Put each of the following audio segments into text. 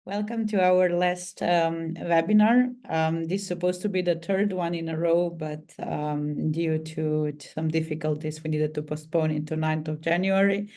Welcome to our last webinar. This is supposed to be the third one in a row, but due to some difficulties, we needed to postpone it to 9th of January.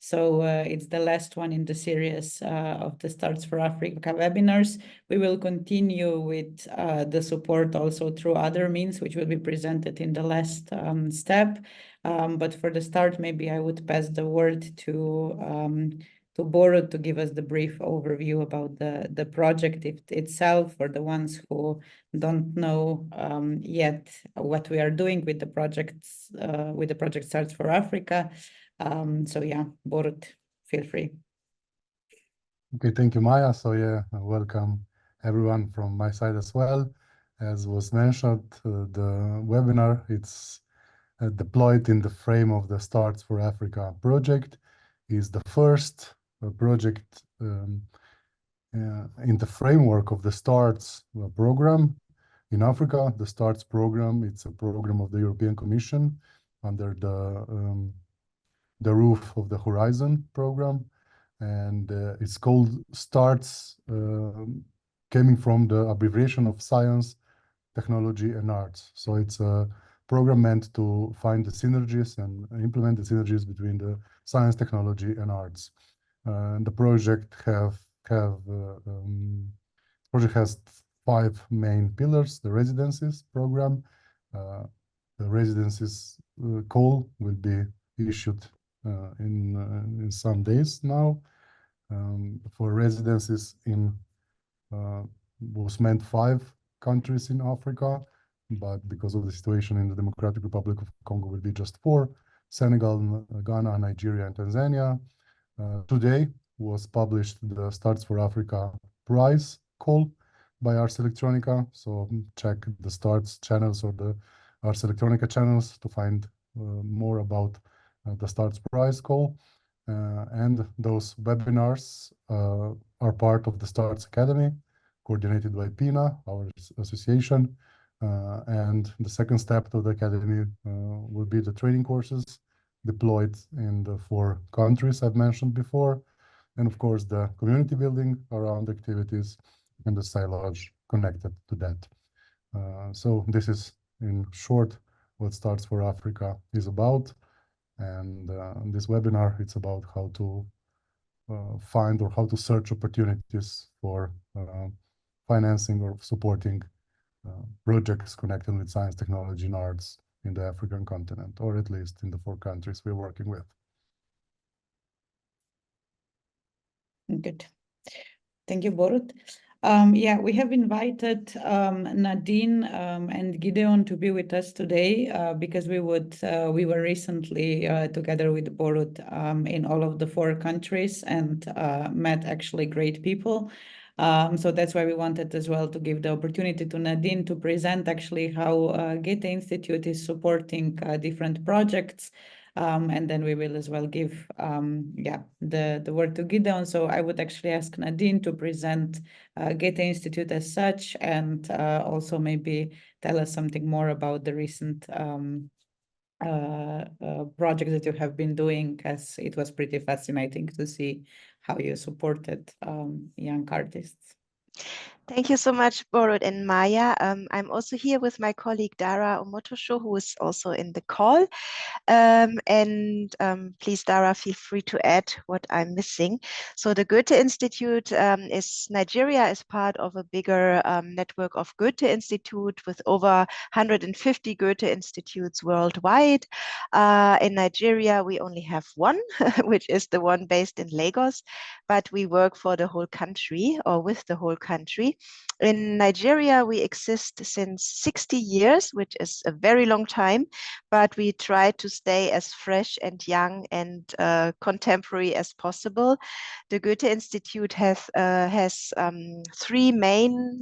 So it's the last one in the series of the Starts for Africa webinars. We will continue with the support also through other means, which will be presented in the last step. But for the start, maybe I would pass the word to Borut to give us the brief overview about the project itself, for the ones who don't know yet what we are doing with the projects, with the project Starts for Africa. So yeah, Borut, feel free. Okay, thank you, Maya. So yeah, welcome everyone from my side as well. As was mentioned, the webinar, it's deployed in the frame of the Starts for Africa project. Is the first project in the framework of the STARTS program in Africa. The STARTS program, it's a program of the European Commission under the roof of the Horizon program. And it's called STARTS, coming from the abbreviation of Science, Technology, and Arts. So it's a program meant to find the synergies and implement the synergies between the science, technology, and arts. The project has 5 main pillars: the residencies program. The residencies call will be issued in some days now. For residencies in was meant 5 countries in Africa, but because of the situation in the Democratic Republic of Congo, will be just 4: Senegal, Ghana, Nigeria, and Tanzania. Today was published the Starts for Africa prize call by Ars Electronica. So check the Starts channels or the Ars Electronica channels to find more about the Starts prize call. And those webinars are part of the Starts Academy, coordinated by PINA, our association. And the second step to the Academy will be the training courses deployed in the 4 countries I've mentioned before. And of course, the community building around activities and the silage connected to that. So this is, in short, what Starts for Africa is about. And this webinar, it's about how to find or how to search opportunities for financing or supporting projects connected with science, technology, and arts in the African continent, or at least in the 4 countries we're working with. Good. Thank you, Borut. Yeah, we have invited Nadine and Gideon to be with us today because we were recently together with Borut in all of the 4 countries and met actually great people. So that's why we wanted as well to give the opportunity to Nadine to present actually how Goethe Institute is supporting different projects. And then we will as well give the word to Gideon. So I would actually ask Nadine to present Goethe Institute as such, and also maybe tell us something more about the recent project that you have been doing, as it was pretty fascinating to see how you supported young artists. Thank you so much, Borut and Maya. I'm also here with my colleague Dara Omotosho, who is also in the call. Please, Dara, feel free to add what I'm missing. So the Goethe Institute Nigeria is part of a bigger network of Goethe Institute with over 150 Goethe Institutes worldwide. In Nigeria, we only have one, which is the one based in Lagos, but we work for the whole country or with the whole country. In Nigeria, we exist since 60 years, which is a very long time, but we try to stay as fresh and young and contemporary as possible. The Goethe Institute has 3 main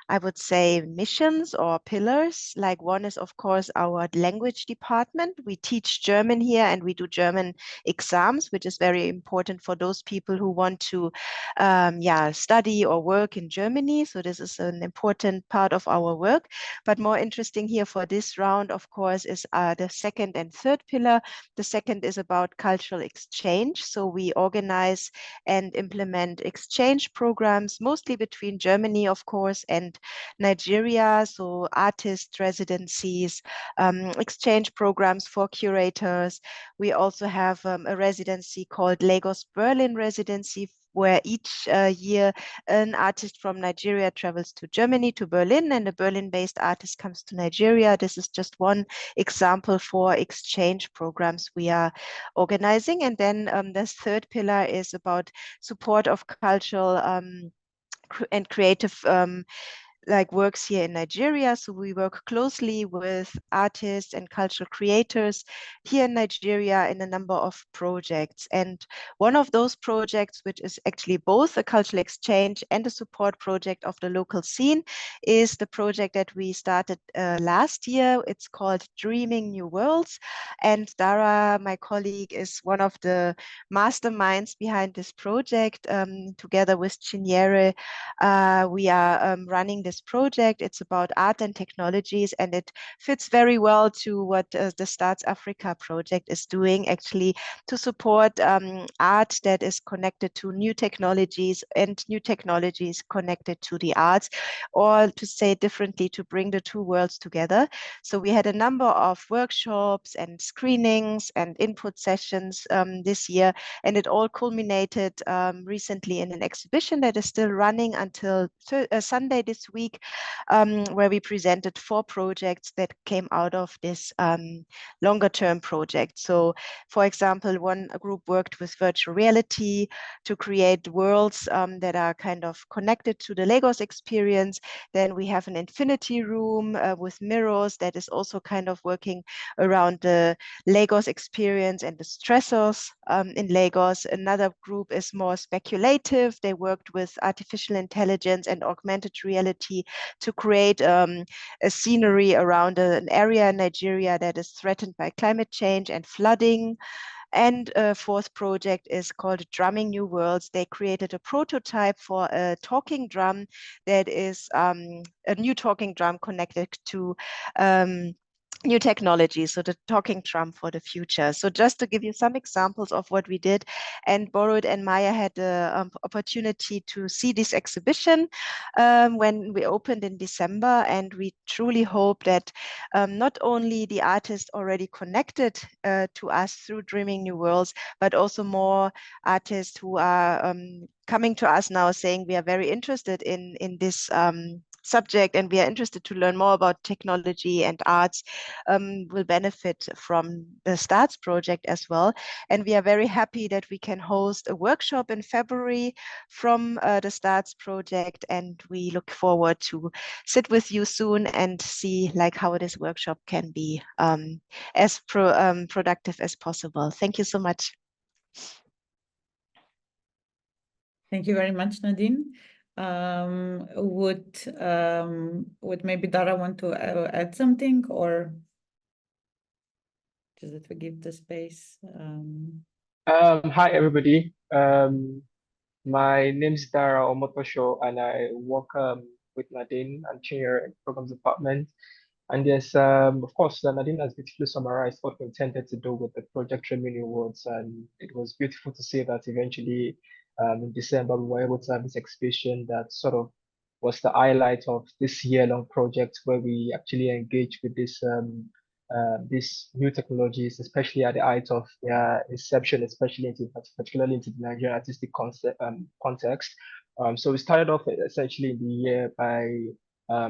I would say, missions or pillars. Like one is, of course, our language department. We teach German here and we do German exams, which is very important for those people who want to study or work in Germany. So this is an important part of our work. But more interesting here for this round, of course, is the second and third pillar. The second is about cultural exchange. So we organize and implement exchange programs, mostly between Germany, of course, and Nigeria. So artist residencies, exchange programs for curators. We also have a residency called Lagos Berlin residency, where each year an artist from Nigeria travels to Germany, to Berlin, and a Berlin-based artist comes to Nigeria. This is just one example for exchange programs we are organizing. And then this third pillar is about support of cultural and creative like works here in Nigeria. So we work closely with artists and cultural creators here in Nigeria in a number of projects. And one of those projects, which is actually both a cultural exchange and a support project of the local scene, is the project that we started last year. It's called Dreaming New Worlds. And Dara, my colleague, is one of the masterminds behind this project. Together with Chinyere, we are running this project. It's about art and technologies, and it fits very well to what the S+T+ARTS Africa project is doing, actually, to support art that is connected to new technologies and new technologies connected to the arts, or to say it differently, to bring the two worlds together. So we had a number of workshops and screenings and input sessions this year, and it all culminated recently in an exhibition that is still running until Sunday this week, where we presented 4 projects that came out of this longer term project. So, for example, one group worked with virtual reality to create worlds that are kind of connected to the Lagos experience. Then we have an infinity room with mirrors that is also kind of working around the Lagos experience and the stressors in Lagos. Another group is more speculative. They worked with artificial intelligence and augmented reality to create a scenery around an area in Nigeria that is threatened by climate change and flooding. And a fourth project is called Drumming New Worlds. They created a prototype for a talking drum that is a new talking drum connected to new technology, so the talking drum for the future. So just to give you some examples of what we did, and Borut and Maya had the opportunity to see this exhibition when we opened in December, and we truly hope that not only the artists already connected to us through Dreaming New Worlds, but also more artists who are coming to us now saying we are very interested in this subject and we are interested to learn more about technology and arts, will benefit from the S+T+ARTS project as well. And we are very happy that we can host a workshop in February from the S+T+ARTS project, and we look forward to sit with you soon and see like how this workshop can be as productive as possible. Thank you so much. Thank you very much, Nadine. Would maybe Dara want to add something, or just that we give the space? Hi everybody. My name is Dara Omotosho, and I work with Nadine and Chinyere in the Programs Department. And yes, of course, Nadine has beautifully summarized what we intended to do with the Project Dreaming Awards, and it was beautiful to see that eventually in December we were able to have this exhibition that sort of was the highlight of this year-long project, where we actually engaged with these new technologies, especially at the height of their inception, particularly into the Nigerian artistic context. So we started off essentially in the year by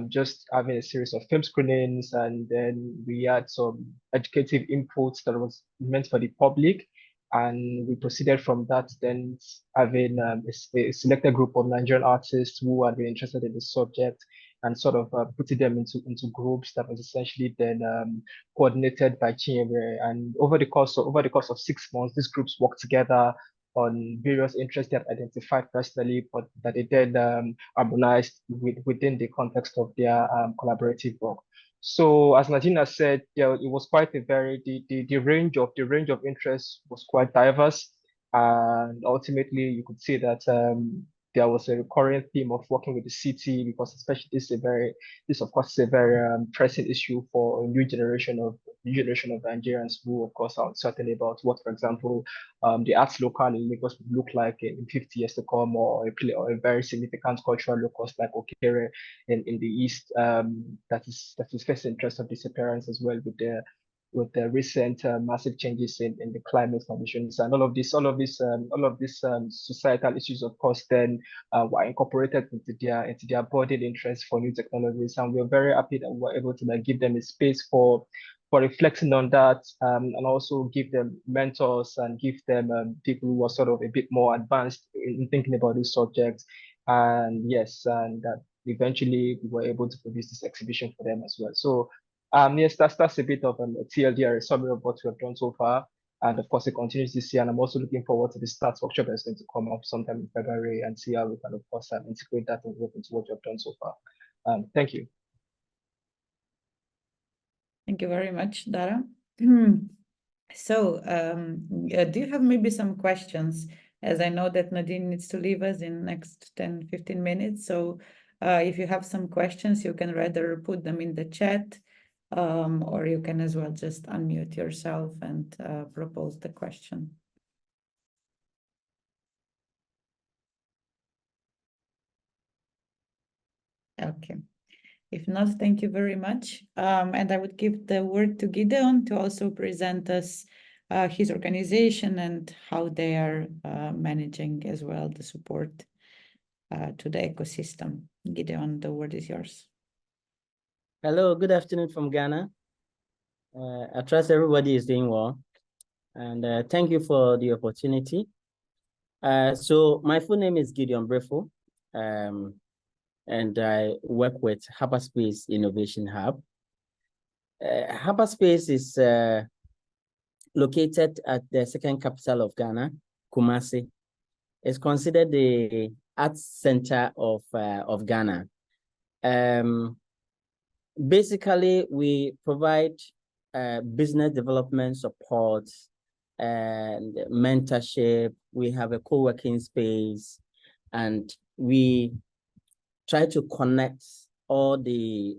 just having a series of film screenings, and then we had some educative inputs that was meant for the public. And we proceeded from that, then having a selected group of Nigerian artists who had been interested in the subject, and sort of putting them into groups that was essentially then coordinated by Chinyere. And over the course of 6 months, these groups worked together on various interests they had identified personally, but that they then harmonized within the context of their collaborative work. So as Nadina said, it was quite a very the range of interests was quite diverse, and ultimately you could see that there was a recurring theme of working with the city, because especially this of course is a very pressing issue for a new generation of Nigerians who of course are uncertain about what, for example, the arts local in Lagos would look like in 50 years to come, or a very significant cultural locus like Okere in the east that is facing interest of disappearance as well, with the recent massive changes in the climate conditions, and all of these societal issues, of course, then were incorporated into their budding interest for new technologies. And we're very happy that we're able to give them a space for reflecting on that, and also give them mentors and give them people who are sort of a bit more advanced in thinking about these subjects. And yes, and that eventually we were able to produce this exhibition for them as well. So yes, that's a bit of a TLDR, a summary of what we have done so far. And of course, it continues this year. And I'm also looking forward to the STARTS workshop that's going to come up sometime in February, and see how we can, of course, integrate that and work into what we have done so far. Thank you. Thank you very much, Dara. So, do you have maybe some questions? As I know that Nadine needs to leave us in next 10-15 minutes. So if you have some questions, you can rather put them in the chat, or you can as well just unmute yourself and propose the question. Okay. If not, thank you very much. And I would give the word to Gideon to also present us his organization and how they are managing as well the support to the ecosystem. Gideon, the word is yours. Hello, good afternoon from Ghana. I trust everybody is doing well. And thank you for the opportunity. So my full name is Gideon Brefo. And I work with Hyperspace Innovation Hub. Hyperspace is located at the second capital of Ghana, Kumasi. It's considered the arts center of Ghana. Basically, we provide business development support and mentorship. We have a co-working space, and we try to connect all the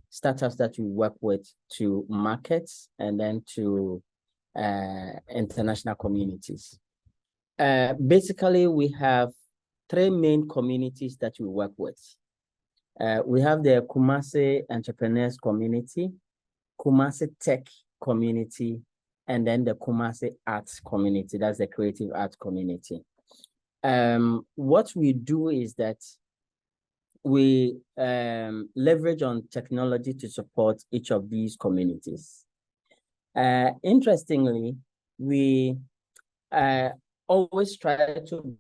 startups that we work with to markets and then to international communities. Basically, we have three main communities that we work with. We have the Kumasi Entrepreneurs Community, Kumasi Tech Community, and then the Kumasi Arts Community. That's the Creative Arts Community. What we do is that we leverage on technology to support each of these communities. Interestingly, we always try to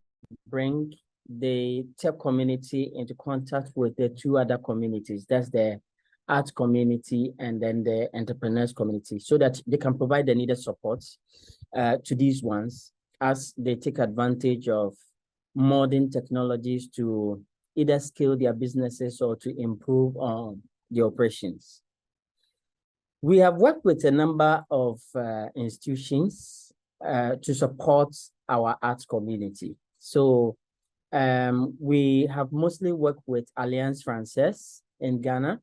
bring the tech community into contact with the two other communities. That's the arts community and then the entrepreneurs community, so that they can provide the needed support to these ones as they take advantage of modern technologies to either scale their businesses or to improve on the operations. We have worked with a number of institutions to support our arts community. So we have mostly worked with Alliance Française in Ghana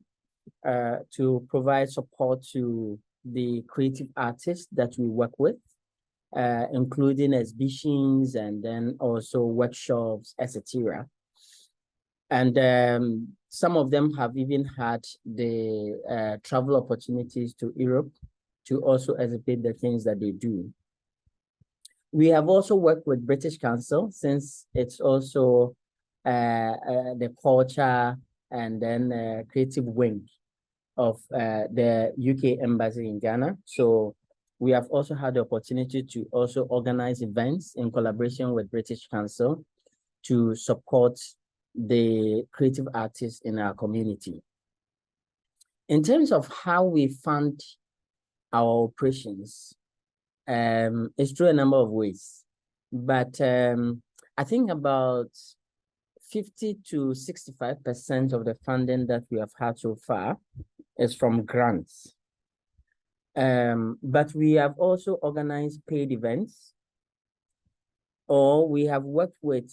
to provide support to the creative artists that we work with, including exhibitions and then also workshops, etc. And some of them have even had the travel opportunities to Europe to also exhibit the things that they do. We have also worked with British Council, since it's also the culture and then creative wing of the UK Embassy in Ghana. So we have also had the opportunity to also organize events in collaboration with British Council to support the creative artists in our community. In terms of how we fund our operations, it's through a number of ways. but I think about 50 to 65% of the funding that we have had so far is from grants. But we have also organized paid events, or we have worked with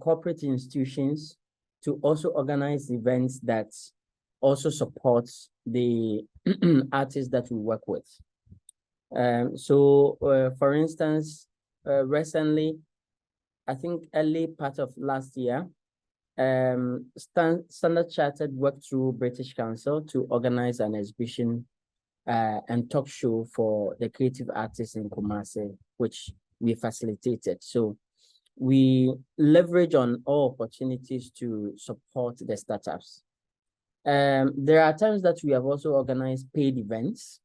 corporate institutions to also organize events that also support the artists that we work with. For instance, recently, I think early part of last year, Standard Chartered worked through British Council to organize an exhibition and talk show for the creative artists in Kumasi, which we facilitated. So we leverage on all opportunities to support the startups. There are times that we have also organized paid events,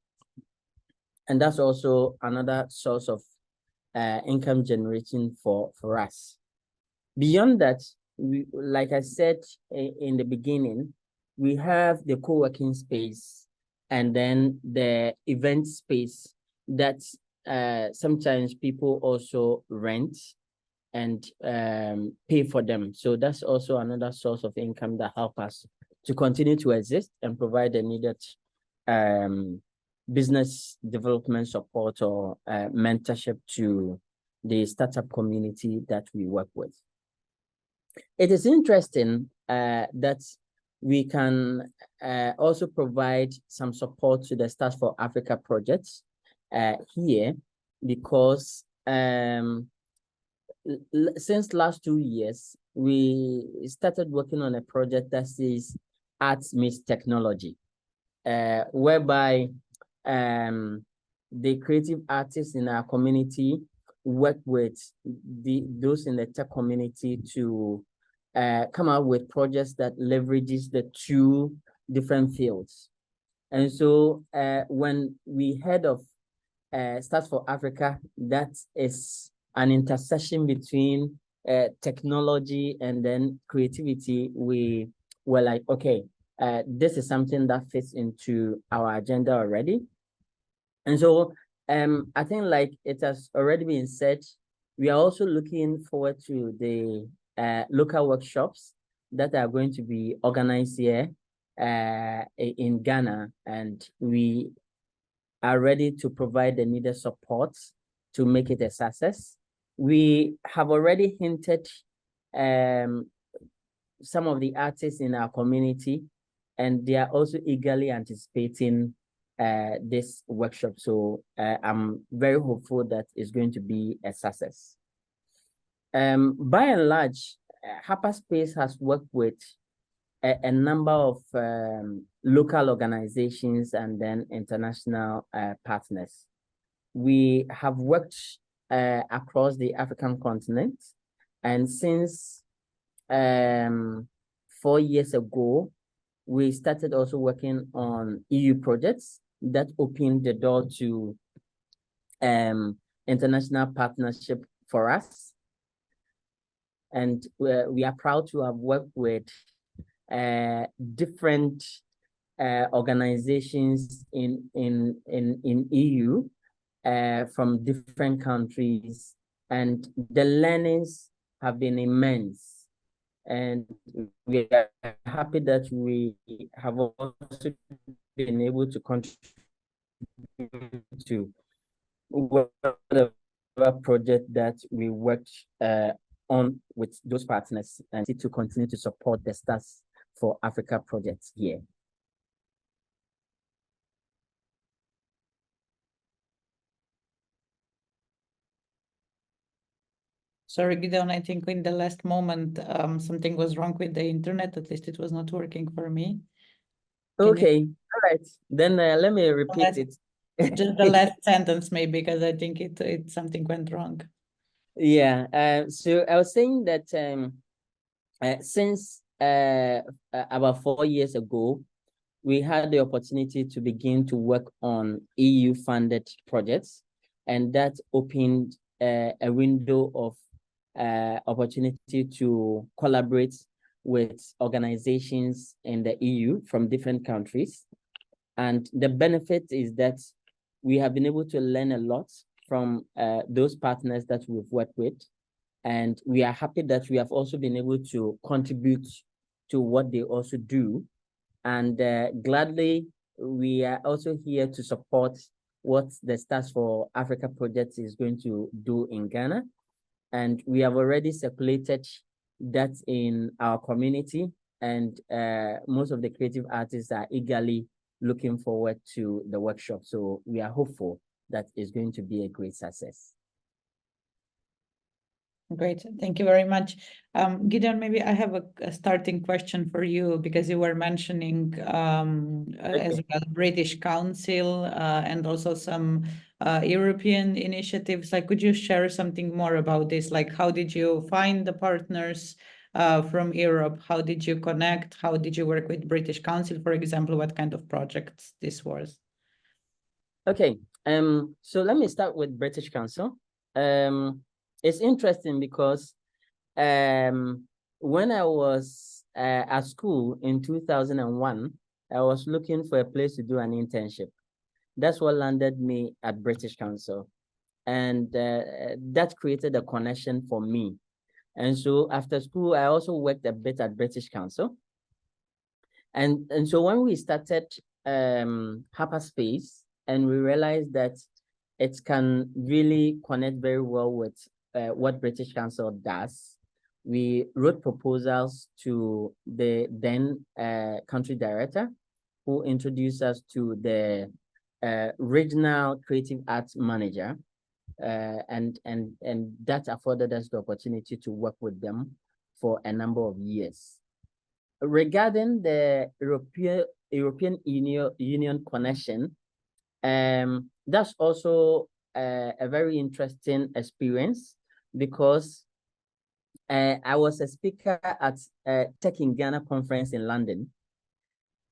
and that's also another source of income generating for us. Beyond that, we, like I said in the beginning, we have the co-working space and then the event space that sometimes people also rent and pay for them. So that's also another source of income that help us to continue to exist and provide the needed business development support or mentorship to the startup community that we work with. It is interesting that we can also provide some support to the S+T+Africa projects here, because since last 2 years, we started working on a project that says Arts Meets Technology, whereby the creative artists in our community work with those in the tech community to come out with projects that leverages the two different fields. And so when we heard of S+T+Africa, that is an intersection between technology and then creativity, we were like, okay, this is something that fits into our agenda already. And so I think, like it has already been said, we are also looking forward to the local workshops that are going to be organized here in Ghana, and we are ready to provide the needed support to make it a success. We have already hinted some of the artists in our community, and they are also eagerly anticipating this workshop. So I'm very hopeful that it's going to be a success. By and large, Hyperspace has worked with a number of local organizations and then international partners. We have worked across the African continent, and since 4 years ago, we started also working on EU projects that opened the door to international partnership for us. And we are proud to have worked with different organizations in EU from different countries, and the learnings have been immense. And we are happy that we have also been able to contribute to whatever project that we worked on with those partners, and to continue to support the S+T+Africa projects here. Sorry, Gideon, I think in the last moment, something was wrong with the internet. At least it was not working for me. Okay, all right. Then let me repeat it. Just the last sentence, maybe, because I think it something went wrong. Yeah, so I was saying that since about 4 years ago, we had the opportunity to begin to work on EU-funded projects, and that opened a window of opportunity to collaborate with organizations in the EU from different countries. And the benefit is that we have been able to learn a lot from those partners that we've worked with. And we are happy that we have also been able to contribute to what they also do. And gladly, we are also here to support what the Stars for Africa project is going to do in Ghana. And we have already circulated that in our community, and most of the creative artists are eagerly looking forward to the workshop. So we are hopeful that it's going to be a great success. Great, thank you very much. Gideon, maybe I have a starting question for you, because you were mentioning as well British Council and also some European initiatives. Like, could you share something more about this? Like, how did you find the partners from Europe? How did you connect? How did you work with British Council, for example? What kind of projects this was? Okay, so let me start with British Council. It's interesting because when I was at school in 2001, I was looking for a place to do an internship. That's what landed me at British Council. And that created a connection for me. And so after school, I also worked a bit at British Council. And so when we started Hyperspace, and we realized that it can really connect very well with what British Council does, we wrote proposals to the then country director, who introduced us to the regional creative arts manager, and that afforded us the opportunity to work with them for a number of years. Regarding the European Union connection, that's also a very interesting experience, because I was a speaker at Tech in Ghana conference in London.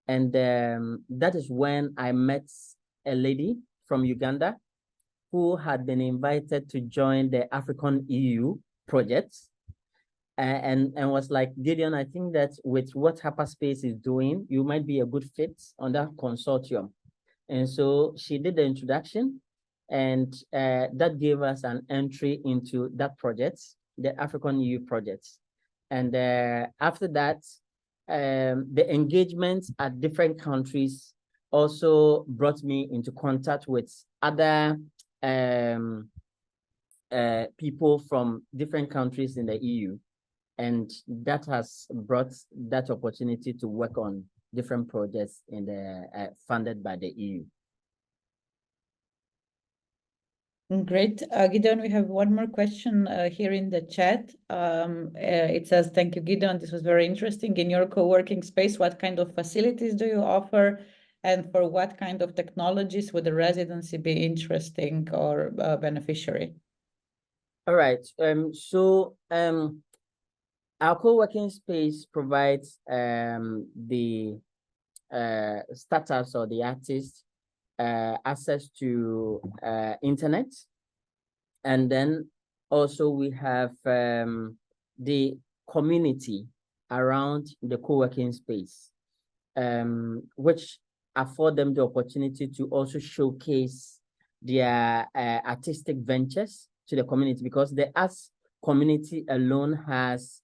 And that is when I met a lady from Uganda who had been invited to join the African EU project. And was like, Gideon, I think that with what Hyperspace is doing, you might be a good fit on that consortium. And so she did the introduction, and that gave us an entry into that project, the African EU project. And after that, the engagement at different countries also brought me into contact with other people from different countries in the EU. And that has brought that opportunity to work on different projects in the funded by the EU. Great. Gideon, we have one more question here in the chat. It says, thank you, Gideon. This was very interesting. In your co-working space, what kind of facilities do you offer? And for what kind of technologies would the residency be interesting or beneficiary? All right. Our co-working space provides the startups or the artists access to internet. And then also we have the community around the co-working space, which afford them the opportunity to also showcase their artistic ventures to the community, because the arts community alone has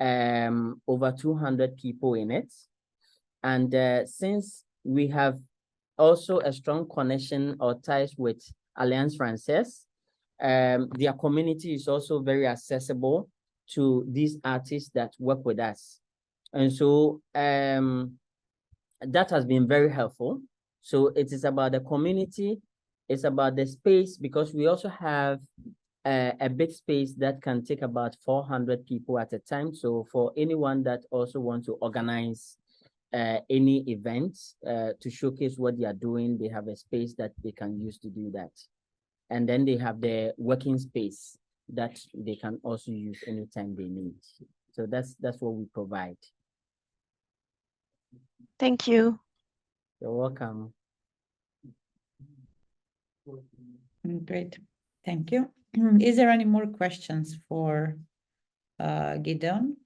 over 200 people in it. And since we have also a strong connection or ties with Alliance Française, their community is also very accessible to these artists that work with us. And so that has been very helpful. So it is about the community, it's about the space, because we also have a big space that can take about 400 people at a time. So for anyone that also wants to organize any events to showcase what they are doing, they have a space that they can use to do that. And then they have the working space that they can also use anytime they need. So that's what we provide. Thank you. You're welcome. Great, thank you. Is there any more questions for Gideon?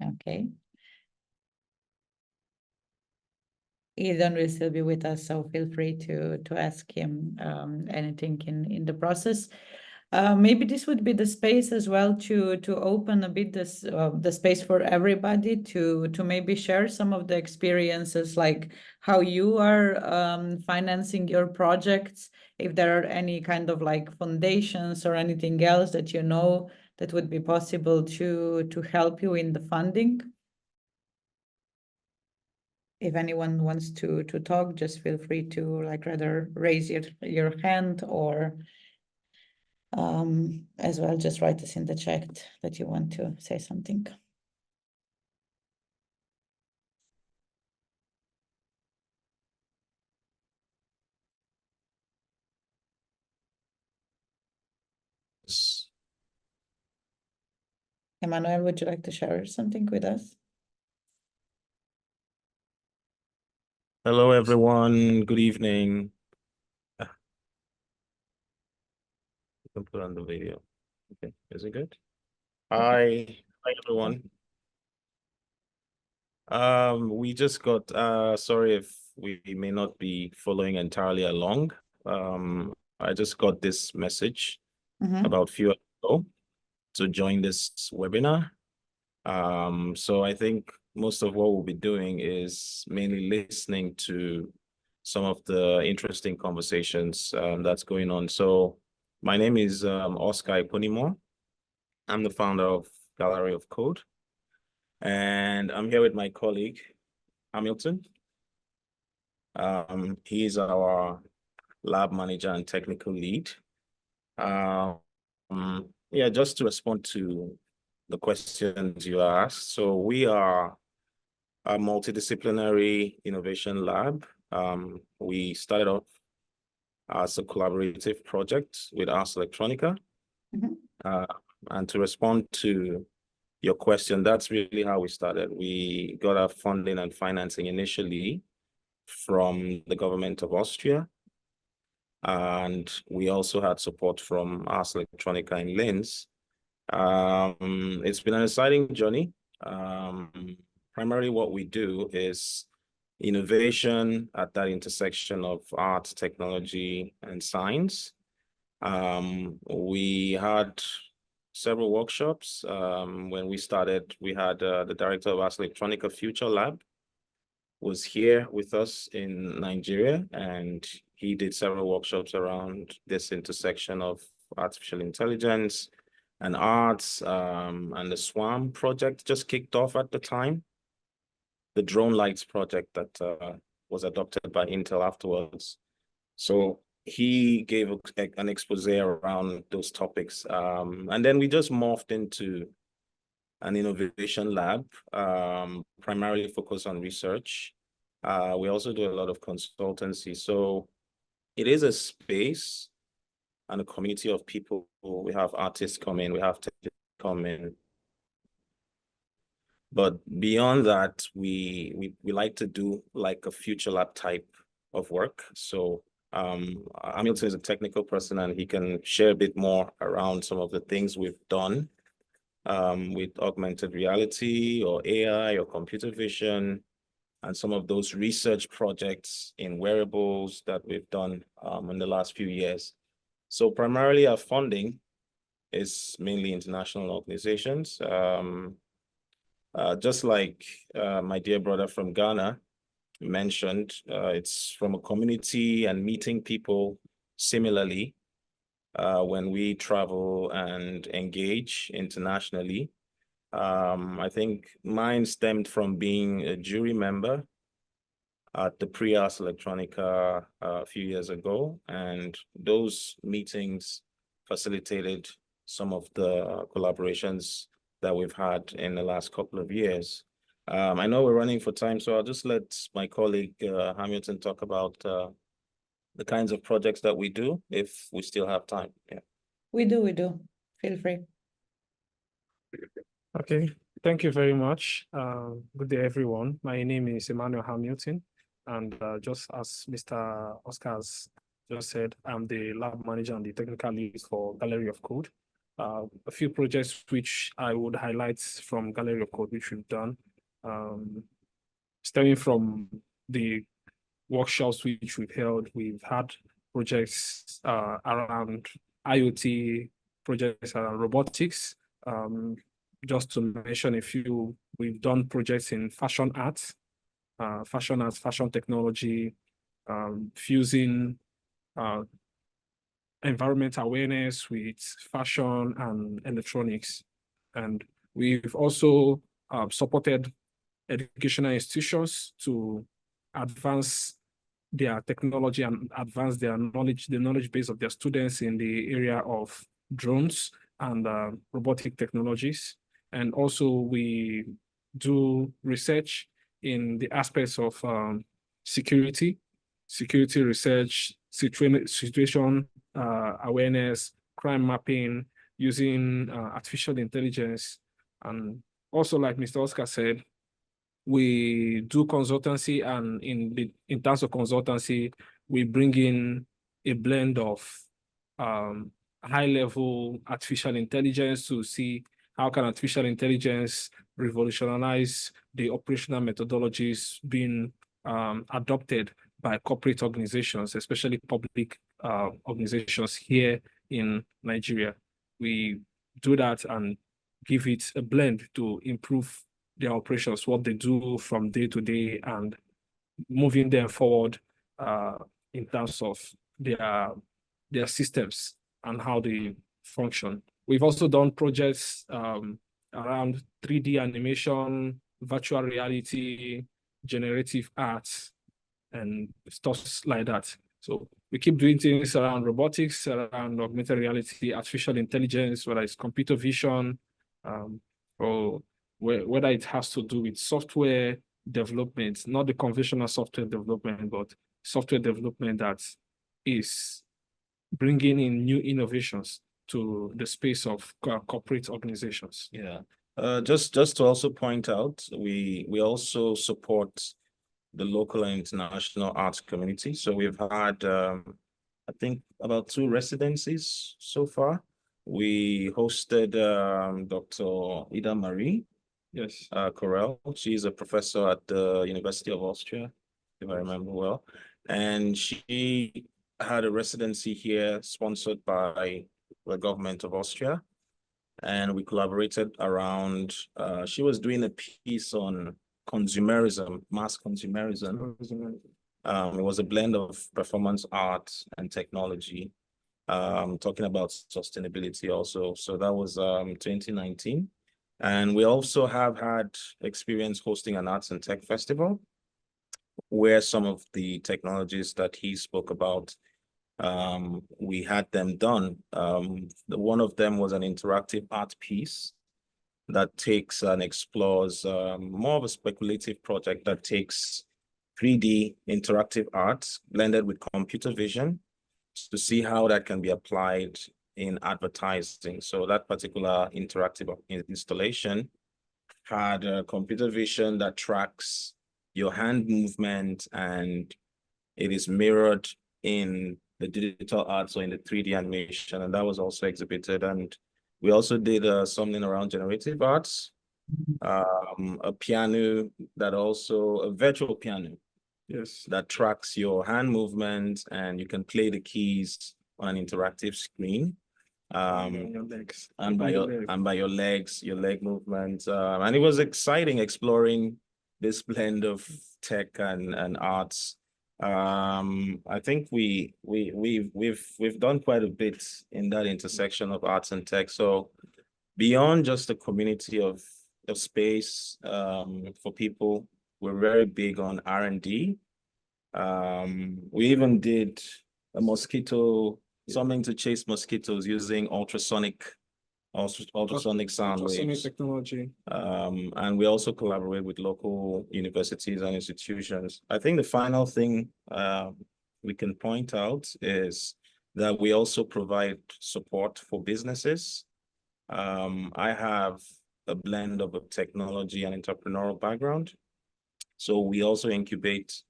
Okay. Ethan will still be with us, so feel free to ask him anything in the process. Maybe this would be the space as well to open a bit this the space for everybody to maybe share some of the experiences, like how you are financing your projects, if there are any kind of like foundations or anything else that you know that would be possible to help you in the funding. If anyone wants to talk, just feel free to like rather raise your hand, or as well, just write us in the chat that you want to say something. Emmanuel, would you like to share something with us? Hello, everyone. Good evening. You can put on the video. Okay, is it good? Hi, everyone. We just got, sorry if we may not be following entirely along. I just got this message about a few hours ago to join this webinar. So I think most of what we'll be doing is mainly listening to some of the interesting conversations that's going on. So my name is Oscar Iponimo. I'm the founder of Gallery of Code. And I'm here with my colleague, Hamilton. He's our lab manager and technical lead. Yeah, just to respond to the questions you asked. So we are a multidisciplinary innovation lab. We started off as a collaborative project with Ars Electronica. And to respond to your question, that's really how we started. We got our funding and financing initially from the government of Austria. And we also had support from Ars Electronica in Linz. It's been an exciting journey. Primarily what we do is innovation at that intersection of art, technology, and science. We had several workshops. When we started, we had the director of Ars Electronica Future Lab was here with us in Nigeria, and he did several workshops around this intersection of artificial intelligence and arts, and the SWAM project just kicked off at the time. The Drone Lights project that was adopted by Intel afterwards. So he gave an expose around those topics. And then we just morphed into an innovation lab, primarily focused on research. We also do a lot of consultancy. So it is a space and a community of people. We have artists come in, we have technical come in. But beyond that, we like to do like a future lab type of work. So Hamilton is a technical person, and he can share a bit more around some of the things we've done with augmented reality or AI or computer vision, and some of those research projects in wearables that we've done in the last few years. So primarily our funding is mainly international organizations. Just like my dear brother from Ghana mentioned, it's from a community and meeting people similarly when we travel and engage internationally. I think mine stemmed from being a jury member at the Ars Electronica a few years ago, and those meetings facilitated some of the collaborations that we've had in the last couple of years. I know we're running for time, so I'll just let my colleague Hamilton talk about the kinds of projects that we do if we still have time. Yeah. We do. Feel free. Okay, thank you very much. Good day, everyone. My name is Emmanuel Hamilton, and just as Mr. Oscar has just said, I'm the lab manager and the technical lead for Gallery of Code. A few projects which I would highlight from Gallery of Code, which we've done, stemming from the workshops which we've held. We've had projects around IoT, projects around robotics. Just to mention a few, we've done projects in fashion arts, fashion technology, fusing environment awareness with fashion and electronics. And we've also supported educational institutions to advance their technology and advance their knowledge, the knowledge base of their students in the area of drones and robotic technologies. And also we do research in the aspects of security research, situation awareness, crime mapping, using artificial intelligence. And also, like Mr. Oscar said, we do consultancy, and in terms of consultancy, we bring in a blend of high-level artificial intelligence to see how can artificial intelligence revolutionize the operational methodologies being adopted by corporate organizations, especially public organizations here in Nigeria. We do that and give it a blend to improve their operations, what they do from day to day, and moving them forward in terms of their systems and how they function. We've also done projects around 3D animation, virtual reality, generative arts, and stuff like that. So we keep doing things around robotics, around augmented reality, artificial intelligence, whether it's computer vision, or whether it has to do with software development, not the conventional software development, but software development that is bringing in new innovations to the space of corporate organizations. Yeah. Just to also point out, we also support the local and international arts community. So we've had, I think, about 2 residencies so far. We hosted Dr. Ida Marie Corel. She's a professor at the University of Austria, if I remember well. And she had a residency here sponsored by the government of Austria. And we collaborated around, she was doing a piece on consumerism, mass consumerism. It was a blend of performance art and technology, talking about sustainability also. So that was 2019. And we also have had experience hosting an arts and tech festival, where some of the technologies that he spoke about, we had them done. One of them was an interactive art piece that takes and explores more of a speculative project that takes 3D interactive art blended with computer vision to see how that can be applied in advertising. So that particular interactive installation had a computer vision that tracks your hand movement, and it is mirrored in the digital art, so in the 3D animation, and that was also exhibited. And we also did something around generative arts, a piano that also, a virtual piano, that tracks your hand movement, and you can play the keys on an interactive screen. Your legs. And by your legs, your leg movement. And it was exciting exploring this blend of tech and arts. I think we've done quite a bit in that intersection of arts and tech. So beyond just the community of space for people, we're very big on R&D. We even did a mosquito, something to chase mosquitoes using ultrasonic sound waves. Technology. And we also collaborate with local universities and institutions. I think the final thing we can point out is that we also provide support for businesses. I have a blend of a technology and entrepreneurial background. So we also incubate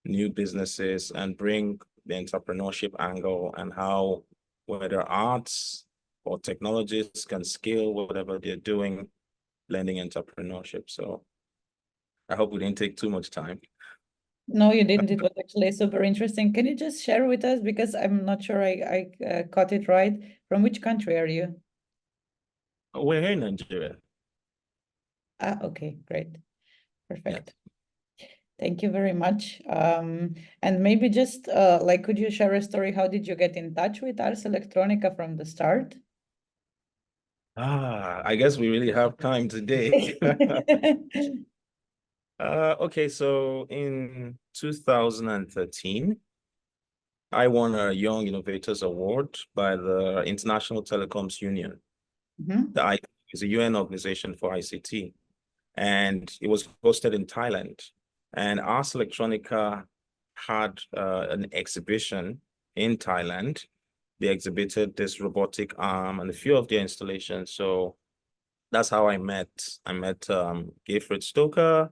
new businesses and bring the entrepreneurship angle and how whether arts or technologists can scale whatever they're doing, blending entrepreneurship. So I hope we didn't take too much time. No, you didn't. It was actually super interesting. Can you just share with us, because I'm not sure I caught it right. From which country are you? We're here in Nigeria. Ah, okay, great. Yes. Perfect. Thank you very much. And maybe just like, could you share a story? How did you get in touch with Ars Electronica from the start? I guess we really have time today. Okay, so in 2013, I won a Young Innovators Award by the International Telecoms Union. Mhm. The IC is a UN organization for ICT, and it was hosted in Thailand. And Ars Electronica had an exhibition in Thailand. They exhibited this robotic arm and a few of their installations. So that's how I met Gayfred Stoker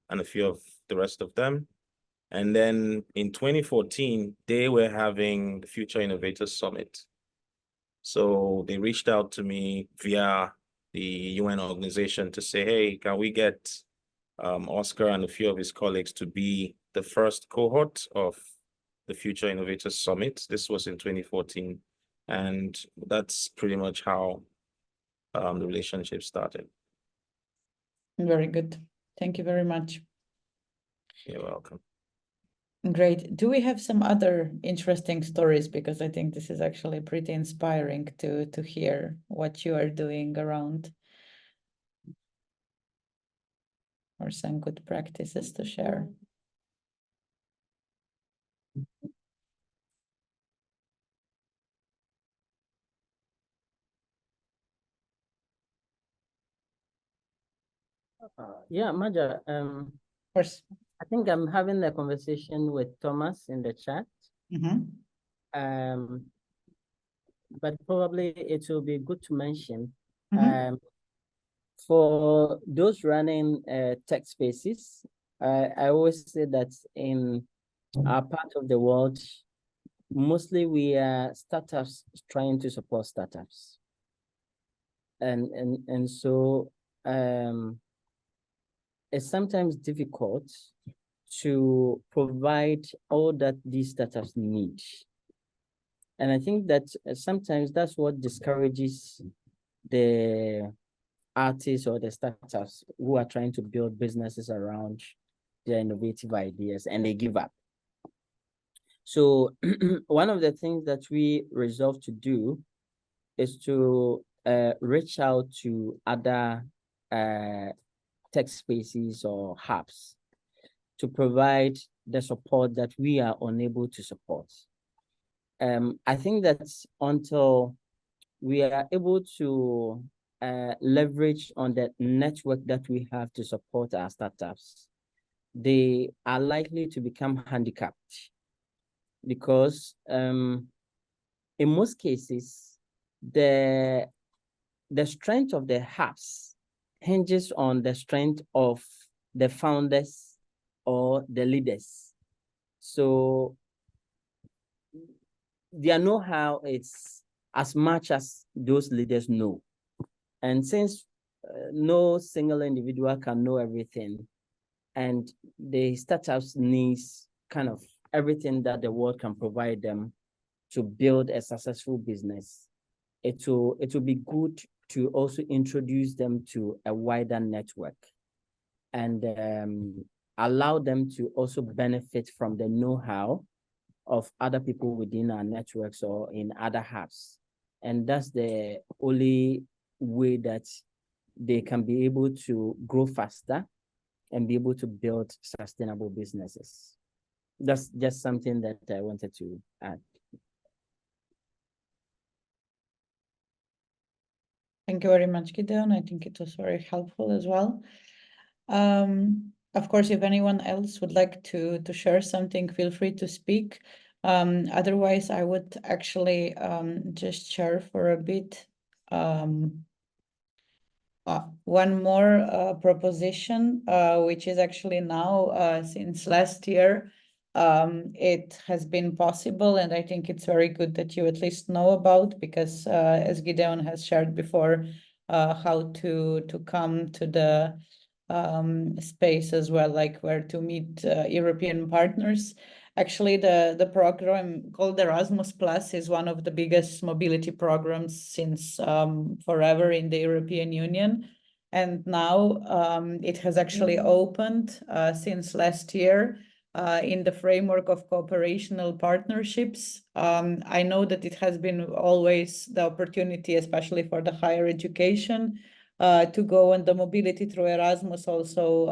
and a few of the rest of them. And then in 2014, they were having the Future Innovators Summit. So they reached out to me via the UN organization to say, hey, can we get Oscar and a few of his colleagues to be the first cohort of the Future Innovators Summit? This was in 2014. And that's pretty much how the relationship started. Very good. Thank you very much. You're welcome. Great. Do we have some other interesting stories? Because I think this is actually pretty inspiring to hear what you are doing around, or some good practices to share. Yeah, Maja, Of course. I think I'm having a conversation with Thomas in the chat. Mm-hmm. But probably it will be good to mention Mm-hmm. for those running tech spaces. I always say that in our part of the world, mostly we are startups trying to support startups. And so it's sometimes difficult to provide all that these startups need. And I think that sometimes that's what discourages the artists or the startups who are trying to build businesses around their innovative ideas, and they give up. So one of the things that we resolved to do is to reach out to other tech spaces or hubs to provide the support that we are unable to support. I think that until we are able to leverage on the network that we have to support our startups, they are likely to become handicapped because in most cases, the strength of the hubs hinges on the strength of the founders or the leaders. So their know-how is as much as those leaders know. And since no single individual can know everything, and the startups needs kind of everything that the world can provide them to build a successful business, it will be good to also introduce them to a wider network and allow them to also benefit from the know-how of other people within our networks or in other hubs. And that's the only way that they can be able to grow faster and be able to build sustainable businesses. That's just something that I wanted to add. Thank you very much, Gideon. I think it was very helpful as well. Of course, if anyone else would like to share something, feel free to speak. Otherwise, I would actually just share for a bit one more proposition, which is actually now since last year. It has been possible, and I think it's very good that you at least know about, because as Gideon has shared before, how to come to the space as well, like where to meet European partners. Actually, the program called Erasmus Plus is one of the biggest mobility programs since forever in the European Union. And now it has actually opened since last year in the framework of cooperational partnerships. I know that it has been always the opportunity, especially for the higher education, to go on the mobility through Erasmus also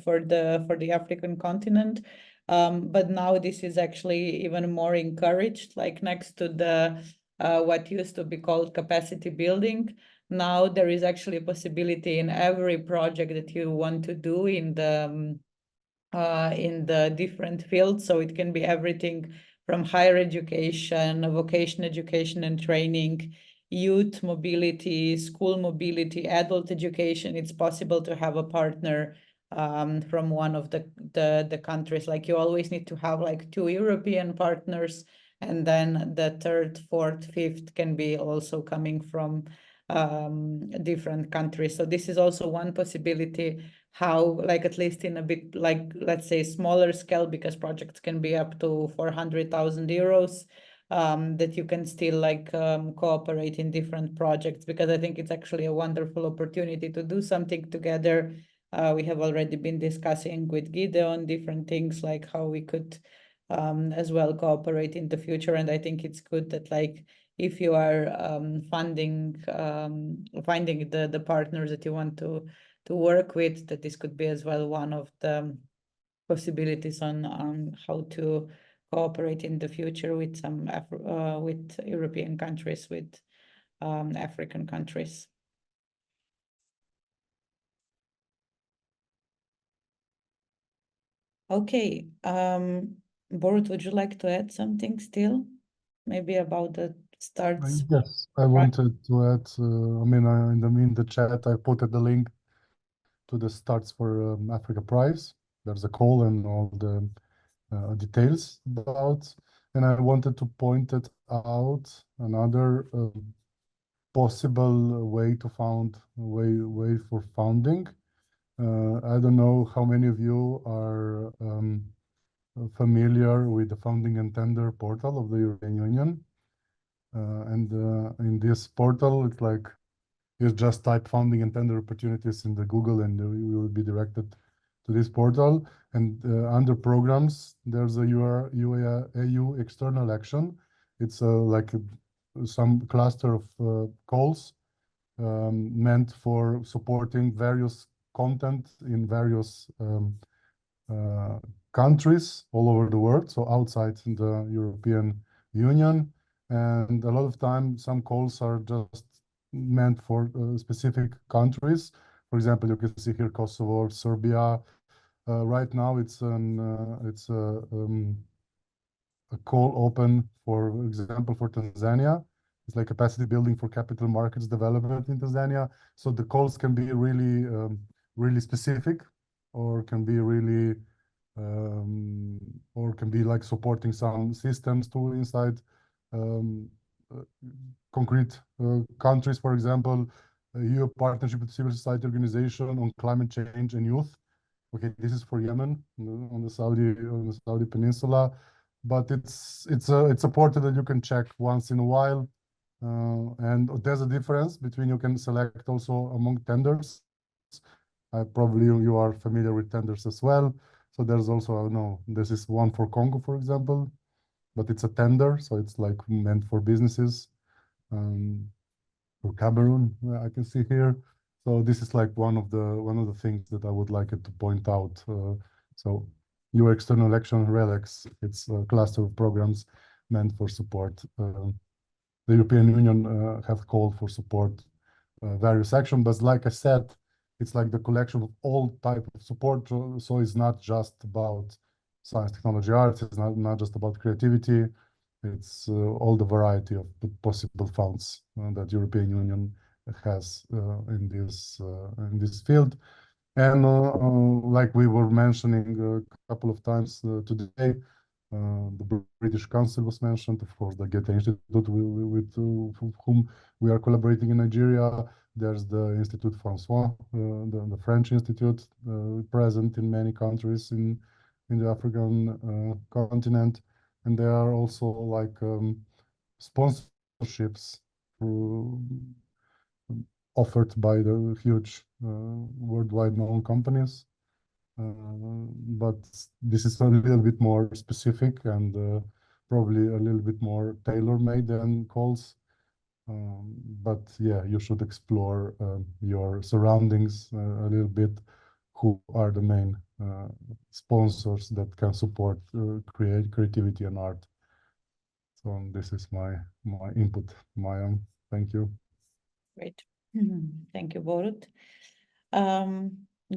for the African continent. But now this is actually even more encouraged, like next to the what used to be called capacity building. Now there is actually a possibility in every project that you want to do in the different fields. So it can be everything from higher education, vocational education and training, youth mobility, school mobility, adult education. It's possible to have a partner from one of the countries. Like you always need to have like 2 European partners, and then the third, fourth, fifth can be also coming from different countries. So this is also one possibility how, like at least in a bit, like let's say smaller scale, because projects can be up to 400,000 euros, that you can still like cooperate in different projects, because I think it's actually a wonderful opportunity to do something together. We have already been discussing with Gideon different things like how we could as well cooperate in the future. And I think it's good that like if you are finding the partners that you want to work with, that this could be as well one of the possibilities on how to cooperate in the future with some with European countries, with African countries. Okay, Borut, would you like to add something still? Maybe about the starts? Yes, I wanted to add, I mean, in the chat, I put the link to the Starts for Africa Prize. There's a call and all the details about, and I wanted to point it out another possible way to way for funding. I don't know how many of you are familiar with the funding and tender portal of the European Union. And in this portal, it's like you just type funding and tender opportunities in the Google, and you will be directed to this portal. And under programs, there's a EU external action. It's like some cluster of calls meant for supporting various content in various countries all over the world, so outside the European Union. And a lot of time, some calls are just meant for specific countries. For example, you can see here Kosovo, Serbia. Right now, it's a call open, for example, for Tanzania. It's like capacity building for capital markets development in Tanzania. So the calls can be really, really specific, or can be really, or can be like supporting some systems too inside concrete countries. For example, EU partnership with civil society organization on climate change and youth. Okay, this is for Yemen on the Saudi Peninsula, but it's a portal that you can check once in a while, and there's a difference between you can select also among tenders. Probably you are familiar with tenders as well. So there's also this is one for Congo, for example, but it's a tender, so it's like meant for businesses. For Cameroon, I can see here. So this is like one of the things that I would like it to point out. So your external action RELEX, it's a cluster of programs meant for support. The European Union have called for support various actions, but like I said, it's like the collection of all type of support. So it's not just about science, technology, arts. It's not just about creativity. It's all the variety of the possible funds that European Union has in this field. And like we were mentioning a couple of times today, The British Council was mentioned, of course, the Goethe Institute with whom we are collaborating in Nigeria. There's the Institut François, the French institute, present in many countries in the African continent. And there are also like sponsorships offered by the huge worldwide known companies. But this is a little bit more specific and probably a little bit more tailor-made than calls. But yeah, you should explore your surroundings a little bit. Who are the main sponsors that can support creativity and art? So this is my input, Maya. Thank you. Great. Thank you, Borut.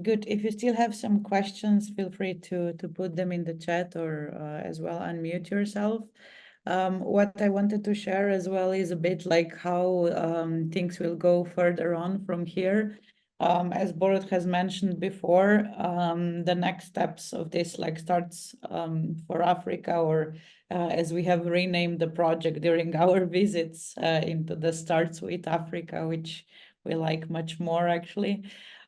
Good. If you still have some questions, feel free to put them in the chat or as well unmute yourself. What I wanted to share as well is a bit like how things will go further on from here. As Borut has mentioned before, the next steps of this like starts for Africa, or as we have renamed the project during our visits into the Starts with Africa, which we like much more actually.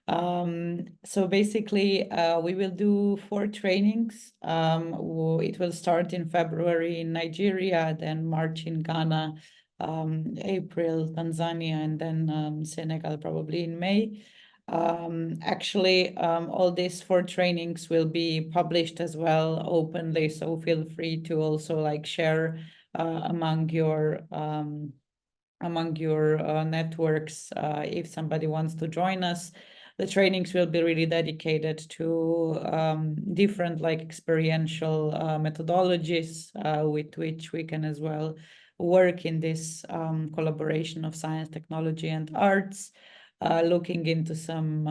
So basically, we will do 4 trainings. It will start in February in Nigeria, then March in Ghana, April Tanzania, and then Senegal probably in May. Actually, all these 4 trainings will be published as well openly, so feel free to also like share among your networks if somebody wants to join us. The trainings will be really dedicated to different like experiential methodologies with which we can as well work in this collaboration of science, technology, and arts, looking into some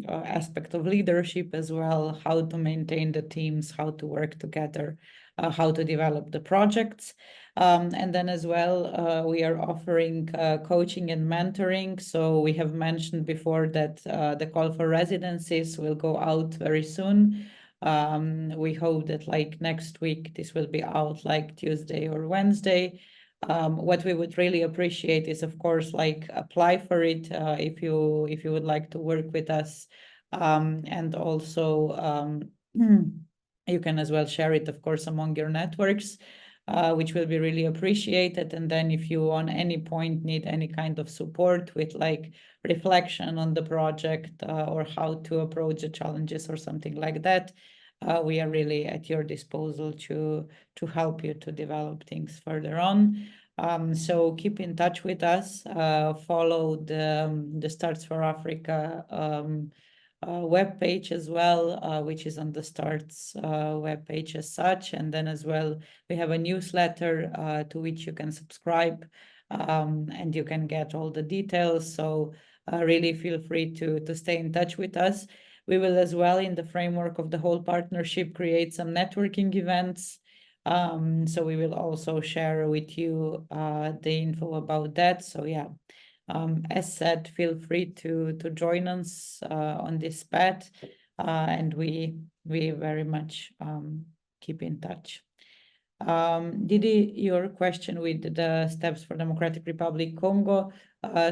aspect of leadership as well, how to maintain the teams, how to work together, how to develop the projects. And then as well, we are offering coaching and mentoring. So we have mentioned before that the call for residencies will go out very soon. We hope that like next week, this will be out like Tuesday or Wednesday. What we would really appreciate is, of course, like apply for it if you would like to work with us. And also you can as well share it, of course, among your networks. Which will be really appreciated. And then if you on any point need any kind of support with like reflection on the project or how to approach the challenges or something like that, we are really at your disposal to help you to develop things further on. So keep in touch with us, follow the Starts for Africa webpage as well, which is on the Starts webpage as such. And then as well, we have a newsletter to which you can subscribe and you can get all the details. So really feel free to stay in touch with us. We will as well, in the framework of the whole partnership, create some networking events. So we will also share with you the info about that. So yeah. As said, feel free to join us on this path, and we very much keep in touch. Didi, your question with the steps for Democratic Republic Congo.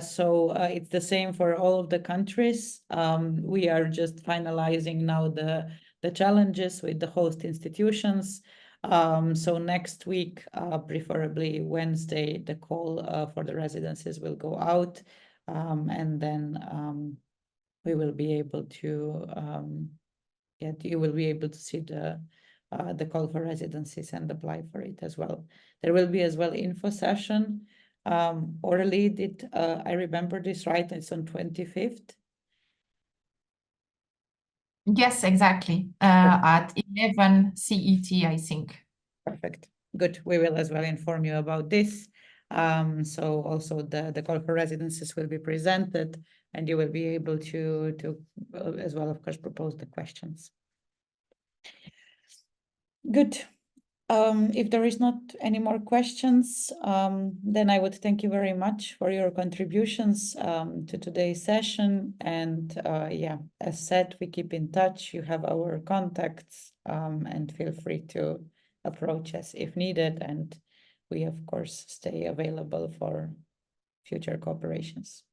So it's the same for all of the countries. We are just finalizing now the challenges with the host institutions. So next week, preferably Wednesday, the call for the residencies will go out, and then we will be able to you will be able to see the call for residencies and apply for it as well. There will be as well info session. Orally, I remember this right? It's on 25th. Yes, exactly. At 11 CET, I think. Perfect. Good. We will as well inform you about this. So also the call for residencies will be presented, and you will be able to as well, of course, propose the questions. Good. If there is not any more questions, then I would thank you very much for your contributions to today's session. And yeah, as said, we keep in touch. You have our contacts, and feel free to approach us if needed. And we, of course, stay available for future cooperations.